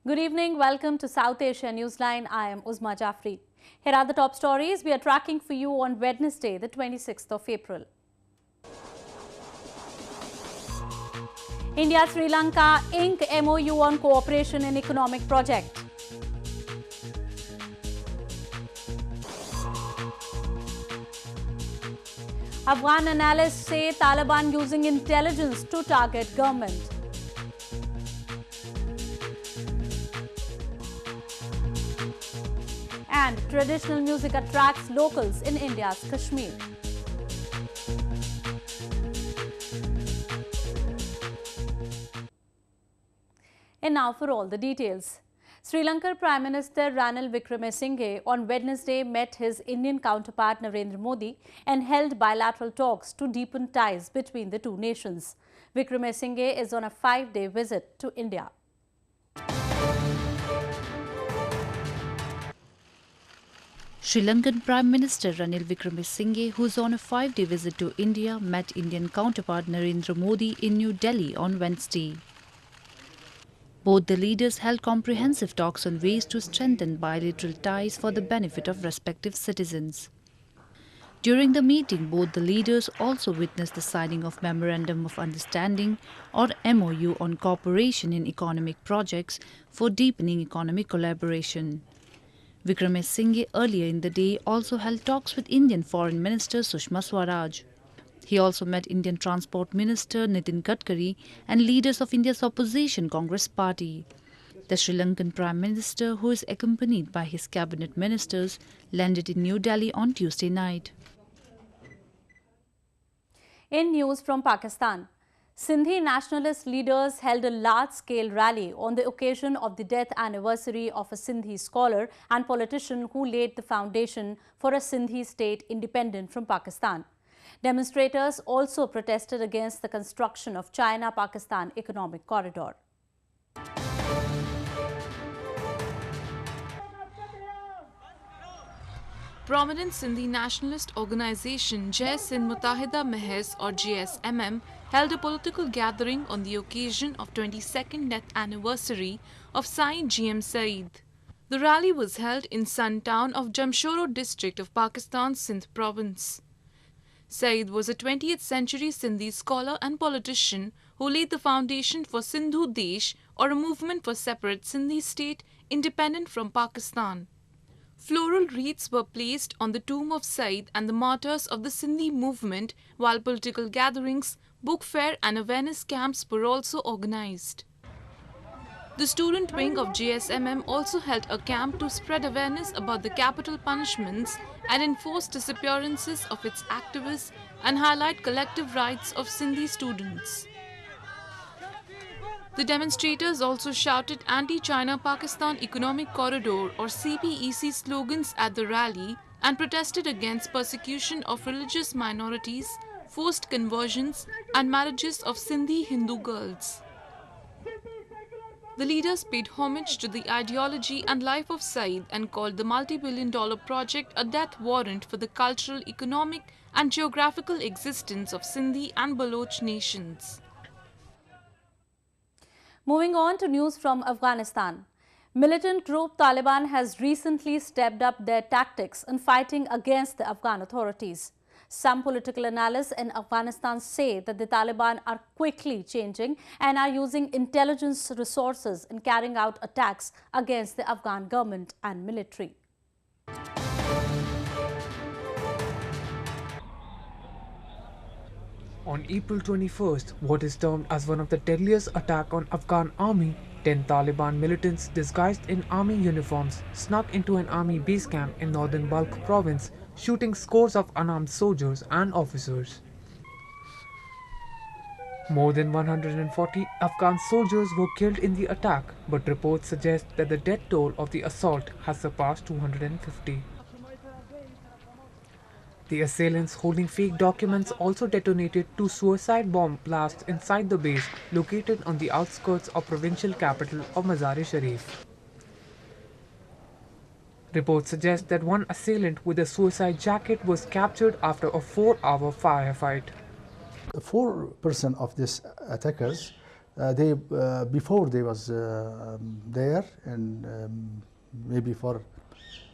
Good evening. Welcome to South Asia Newsline. I am Uzma Jafri. Here are the top stories we are tracking for you on Wednesday, the 26th of April. India-Sri Lanka ink MOU on cooperation in economic project. Afghan analysts say Taliban using intelligence to target government. And traditional music attracts locals in India's Kashmir. And now for all the details. Sri Lanka Prime Minister Ranil Wickremesinghe on Wednesday met his Indian counterpart Narendra Modi and held bilateral talks to deepen ties between the two nations. Wickremesinghe is on a 5-day visit to India. Sri Lankan Prime Minister Ranil Wickremesinghe, who is on a 5-day visit to India, met Indian counterpart Narendra Modi in New Delhi on Wednesday. Both the leaders held comprehensive talks on ways to strengthen bilateral ties for the benefit of respective citizens. During the meeting, both the leaders also witnessed the signing of Memorandum of Understanding or MOU on cooperation in economic projects for deepening economic collaboration. Wickremesinghe earlier in the day also held talks with Indian Foreign Minister Sushma Swaraj. He also met Indian Transport Minister Nitin Gadkari and leaders of India's opposition Congress Party. The Sri Lankan Prime Minister, who is accompanied by his cabinet ministers, landed in New Delhi on Tuesday night. In news from Pakistan, Sindhi nationalist leaders held a large-scale rally on the occasion of the death anniversary of a Sindhi scholar and politician who laid the foundation for a Sindhi state independent from Pakistan. Demonstrators also protested against the construction of China-Pakistan Economic Corridor. Prominent Sindhi nationalist organisation Jai Sindh Mutahida Mahaz or JSMM held a political gathering on the occasion of 22nd death anniversary of Saeed GM Saeed. The rally was held in Sun town of Jamshoro district of Pakistan's Sindh province. Saeed was a 20th century Sindhi scholar and politician who laid the foundation for Sindhu Desh or a movement for separate Sindhi state independent from Pakistan. Floral wreaths were placed on the tomb of Saeed and the martyrs of the Sindhi movement, while political gatherings, book fair and awareness camps were also organized. The student wing of JSMM also held a camp to spread awareness about the capital punishments and enforce disappearances of its activists and highlight collective rights of Sindhi students. The demonstrators also shouted anti-China-Pakistan Economic Corridor or CPEC slogans at the rally and protested against persecution of religious minorities, forced conversions and marriages of Sindhi Hindu girls. The leaders paid homage to the ideology and life of Saeed and called the multi-billion-dollar project a death warrant for the cultural, economic and geographical existence of Sindhi and Baloch nations. Moving on to news from Afghanistan. Militant group Taliban has recently stepped up their tactics in fighting against the Afghan authorities. Some political analysts in Afghanistan say that the Taliban are quickly changing and are using intelligence resources in carrying out attacks against the Afghan government and military. On April 21st, what is termed as one of the deadliest attacks on Afghan army, 10 Taliban militants disguised in army uniforms snuck into an army base camp in northern Balkh province, shooting scores of unarmed soldiers and officers. More than 140 Afghan soldiers were killed in the attack, but reports suggest that the death toll of the assault has surpassed 250. The assailants holding fake documents also detonated 2 suicide bomb blasts inside the base located on the outskirts of provincial capital of Mazar-e-Sharif. Reports suggest that one assailant with a suicide jacket was captured after a 4-hour firefight. 4% of these attackers They before they was there, and maybe for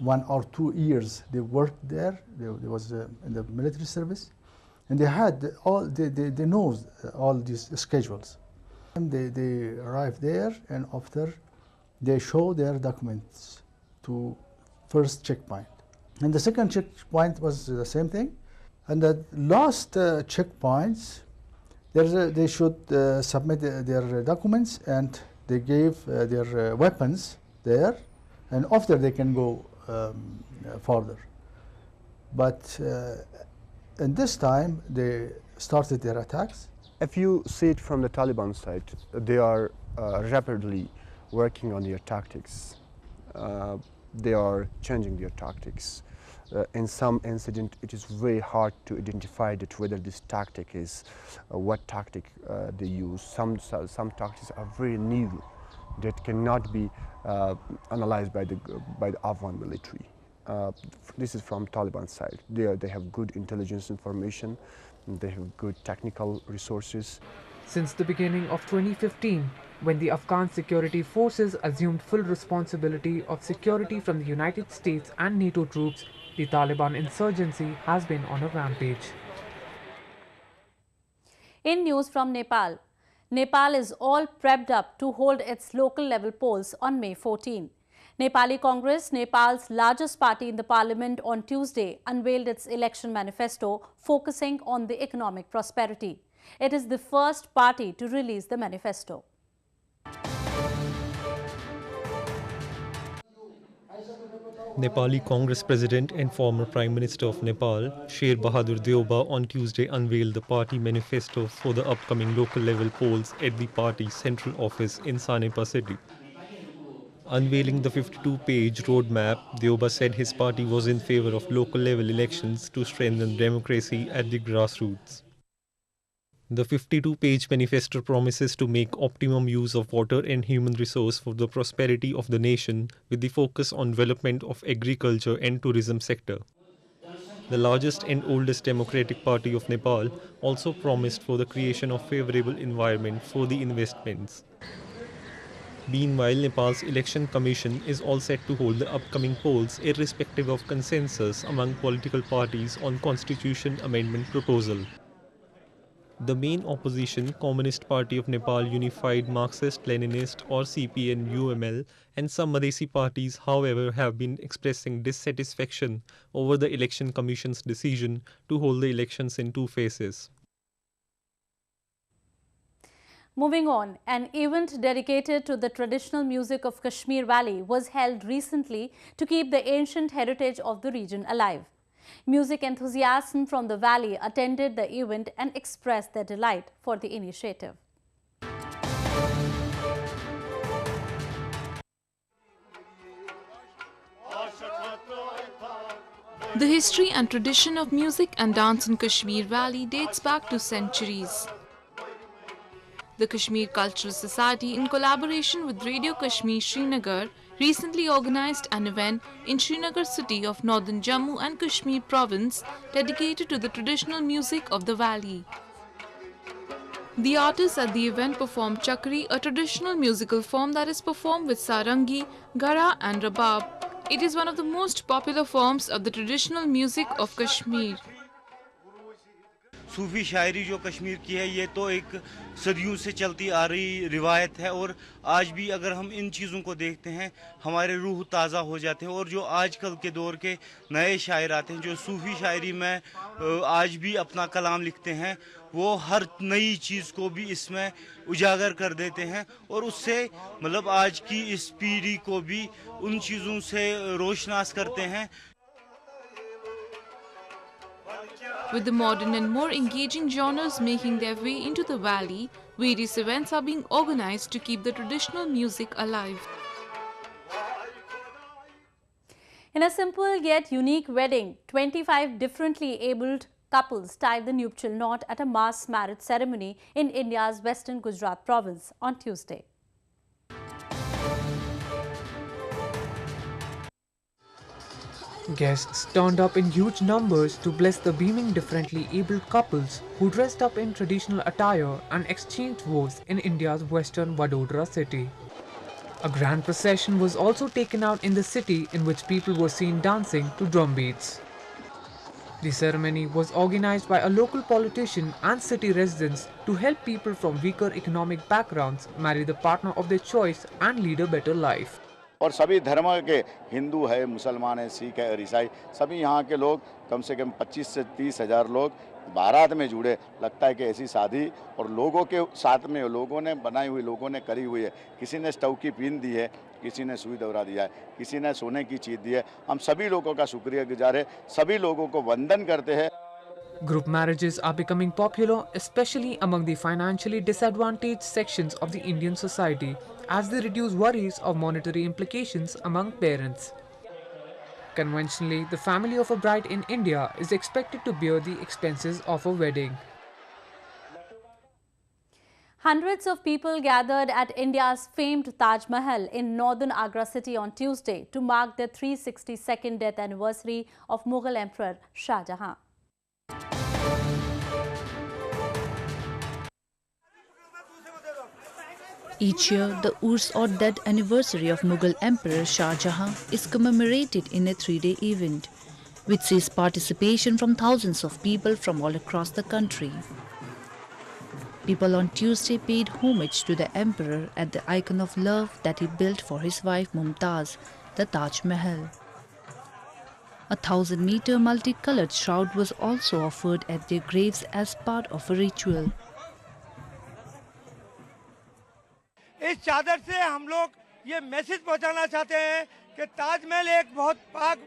1 or 2 years they worked there. They was in the military service, and they had all they know all these schedules. And they arrived there, and after they show their documents to first checkpoint, and the second checkpoint was the same thing, and the last checkpoints. They should submit their documents, and they gave their weapons there, and after they can go further. But in this time, they started their attacks. If you see it from the Taliban side, they are rapidly working on their tactics. They are changing their tactics. In some incident, it is very hard to identify that whether this tactic is what tactic they use. Some tactics are very new that cannot be analyzed by the Afghan military. This is from Taliban side. They have good intelligence information. They have good technical resources. Since the beginning of 2015, when the Afghan security forces assumed full responsibility of security from the United States and NATO troops, the Taliban insurgency has been on a rampage. In news from Nepal, Nepal is all prepped up to hold its local level polls on May 14. Nepali Congress, Nepal's largest party in the parliament, on Tuesday unveiled its election manifesto focusing on the economic prosperity. It is the first party to release the manifesto. Nepali Congress President and former Prime Minister of Nepal, Sher Bahadur Deoba, on Tuesday unveiled the party manifesto for the upcoming local level polls at the party's central office in Sanepa city. Unveiling the 52-page roadmap, Deoba said his party was in favor of local level elections to strengthen democracy at the grassroots. The 52-page manifesto promises to make optimum use of water and human resource for the prosperity of the nation, with the focus on development of agriculture and tourism sector. The largest and oldest democratic party of Nepal also promised for the creation of favorable environment for the investments. Meanwhile, Nepal's Election Commission is all set to hold the upcoming polls irrespective of consensus among political parties on constitution amendment proposal. The main opposition, Communist Party of Nepal Unified Marxist-Leninist or CPN-UML, and some Madhesi parties, however, have been expressing dissatisfaction over the Election Commission's decision to hold the elections in 2 phases. Moving on, an event dedicated to the traditional music of Kashmir Valley was held recently to keep the ancient heritage of the region alive. Music enthusiasts from the valley attended the event and expressed their delight for the initiative. The history and tradition of music and dance in Kashmir Valley dates back to centuries. The Kashmir Cultural Society, in collaboration with Radio Kashmir Srinagar, recently organized an event in Srinagar city of northern Jammu and Kashmir province dedicated to the traditional music of the valley. The artists at the event performed Chakri, a traditional musical form that is performed with sarangi, gara and rabab. It is one of the most popular forms of the traditional music of Kashmir. सूफ़ी शायरी जो कश्मीर की है ये तो एक सदियों से चलती आ रही रिवायत है और आज भी अगर हम इन चीज़ों को देखते हैं हमारे रूह ताज़ा हो जाते हैं और जो आजकल के दौर के नए शायर आते हैं जो सूफ़ी शायरी में आज भी अपना कलाम लिखते हैं वो हर नई चीज़ को भी इसमें उजागर कर देते हैं और उससे मतलब आज की इस पीढ़ी को भी उन चीज़ों से रोशनास करते हैं. With the modern and more engaging genres making their way into the valley, various events are being organized to keep the traditional music alive. In a simple yet unique wedding, 25 differently abled couples tied the nuptial knot at a mass marriage ceremony in India's western Gujarat province on Tuesday. Guests turned up in huge numbers to bless the beaming differently abled couples who dressed up in traditional attire and exchanged vows in India's western Vadodara city. A grand procession was also taken out in the city in which people were seen dancing to drum beats. The ceremony was organized by a local politician and city residents to help people from weaker economic backgrounds marry the partner of their choice and lead a better life. और सभी धर्म के हिंदू है, मुसलमान है, सिख है और ईसाई सभी यहाँ के लोग कम से कम 25 से 30 हज़ार लोग बारात में जुड़े। लगता है कि ऐसी शादी और लोगों के साथ में लोगों ने बनाई हुई, लोगों ने करी हुई है। किसी ने स्टव की पिन दी है, किसी ने सुई दौरा दिया है, किसी ने सोने की चीज़ दी है। हम सभी लोगों का शुक्रियागुजार है, सभी लोगों को वंदन करते हैं। Group marriages are becoming popular, especially among the financially disadvantaged sections of the Indian society, as they reduce worries of monetary implications among parents. Conventionally, the family of a bride in India is expected to bear the expenses of a wedding. Hundreds of people gathered at India's famed Taj Mahal in northern Agra city on Tuesday to mark the 362nd death anniversary of Mughal Emperor Shah Jahan. Each year, the Urs or death anniversary of Mughal Emperor Shah Jahan is commemorated in a 3-day event, which sees participation from thousands of people from all across the country. People on Tuesday paid homage to the emperor at the icon of love that he built for his wife Mumtaz, the Taj Mahal. A 1,000-meter multicolored shroud was also offered at their graves as part of a ritual. इस चादर से हम लोग ये message पहुंचाना चाहते हैं कि ताजमहल एक बहुत पाक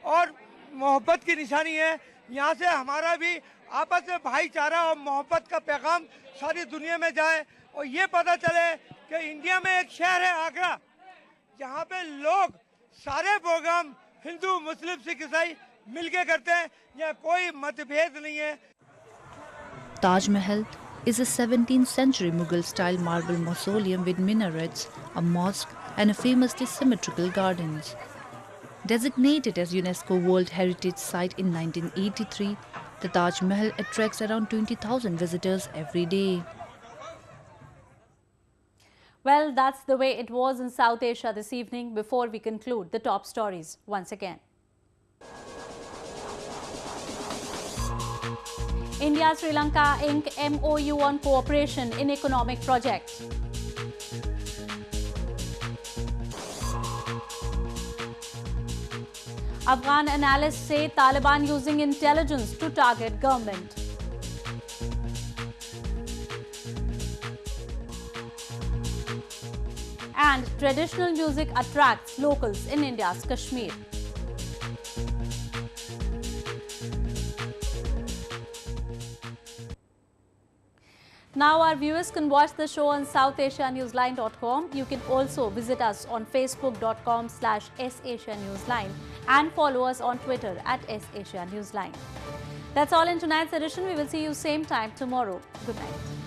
और मोहब्बत की निशानी है। यहाँ से हमारा भी आपस में भाईचारा और मोहब्बत का पैगाम सारी दुनिया में जाए और ये पता चले कि इंडिया में एक शहर है आगरा, जहाँ पे लोग सारे प्रोग्राम हिंदू, मुस्लिम, सिख, ईसाई मिलके करते हैं। यहाँ कोई मतभेद नहीं है। Taj Mahal is a 17th century Mughal-style marble mausoleum with minarets, a mosque and a famously symmetrical gardens. Designated as UNESCO World Heritage Site in 1983, the Taj Mahal attracts around 20,000 visitors every day. Well, that's the way it was in South Asia this evening. Before we conclude, the top stories once again. India-Sri Lanka Inc. MOU on cooperation in economic projects. Afghan analysts say Taliban using intelligence to target government. And traditional music attracts locals in India's Kashmir. Now our viewers can watch the show on SouthAsiaNewsline.com. You can also visit us on Facebook.com/SAsiaNewsline and follow us on Twitter @SAsiaNewsline. That's all in tonight's edition. We will see you same time tomorrow. Good night.